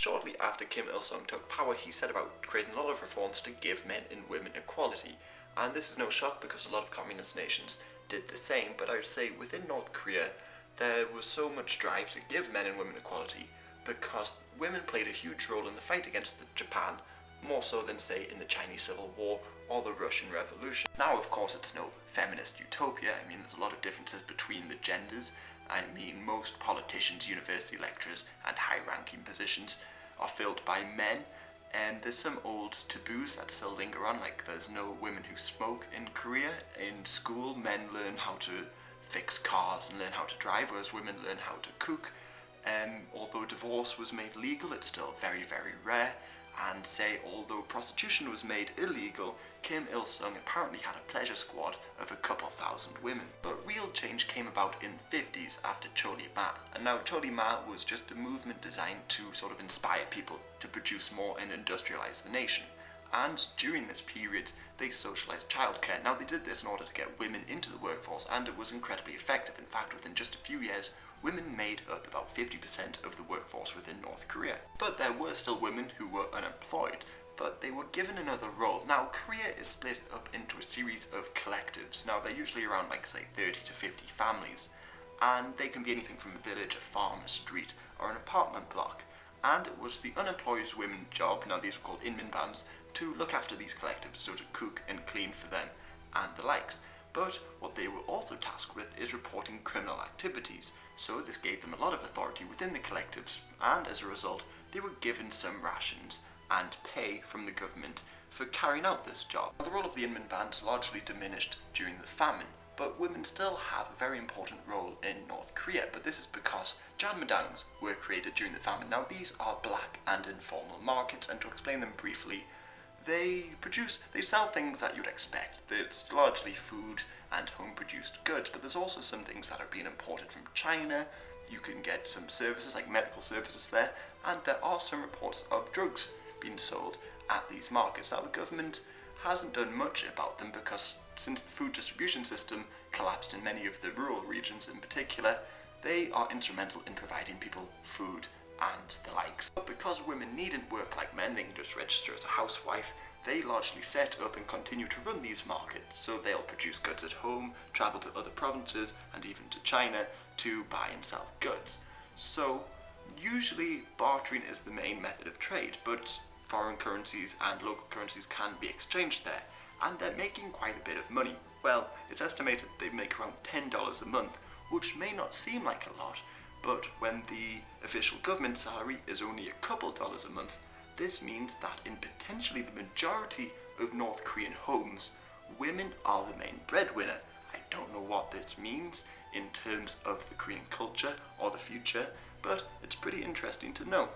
Shortly after Kim Il-sung took power, he set about creating a lot of reforms to give men and women equality. And this is no shock because a lot of communist nations did the same, but I would say within North Korea, there was so much drive to give men and women equality because women played a huge role in the fight against Japan, more so than, say, in the Chinese Civil War or the Russian Revolution. Now, of course, it's no feminist utopia. I mean, there's a lot of differences between the genders. I mean, most politicians, university lecturers, and high-ranking positions are filled by men, and there's some old taboos that still linger on, like there's no women who smoke in Korea. In school, men learn how to fix cars and learn how to drive, whereas women learn how to cook. Although divorce was made legal, it's still very, very rare. And say, although prostitution was made illegal, Kim Il-sung apparently had a pleasure squad of a couple thousand women. But real change came about in the 50s after Choli-ma. And now Choli-ma was just a movement designed to sort of inspire people to produce more and industrialize the nation. And during this period, they socialized childcare. Now, they did this in order to get women into the workforce, and it was incredibly effective. In fact, within just a few years, women made up about 50% of the workforce within North Korea. But there were still women who were unemployed, but they were given another role. Now, Korea is split up into a series of collectives. Now, they're usually around, like, say, 30 to 50 families, and they can be anything from a village, a farm, a street, or an apartment block. And it was the unemployed women's job, now these were called inminbans, to look after these collectives, so to cook and clean for them and the likes. But what they were also tasked with is reporting criminal activities, so this gave them a lot of authority within the collectives, and as a result, they were given some rations and pay from the government for carrying out this job. Now, the role of the inminbans largely diminished during the famine, but women still have a very important role in North Korea, but this is because janmadangs were created during the famine. Now, these are black and informal markets, and to explain them briefly, they sell things that you'd expect. It's largely food and home-produced goods, but there's also some things that are being imported from China. You can get some services, like medical services there, and there are some reports of drugs being sold at these markets. Now, the government hasn't done much about them because since the food distribution system collapsed in many of the rural regions in particular, they are instrumental in providing people food and the likes. But because women needn't work like men, they can just register as a housewife, they largely set up and continue to run these markets. So they'll produce goods at home, travel to other provinces, and even to China to buy and sell goods. So usually bartering is the main method of trade, but foreign currencies and local currencies can be exchanged there, and they're making quite a bit of money. Well, it's estimated they make around $10 a month, which may not seem like a lot, but when the official government salary is only a couple dollars a month, this means that in potentially the majority of North Korean homes, women are the main breadwinner. I don't know what this means in terms of the Korean culture or the future, but it's pretty interesting to know.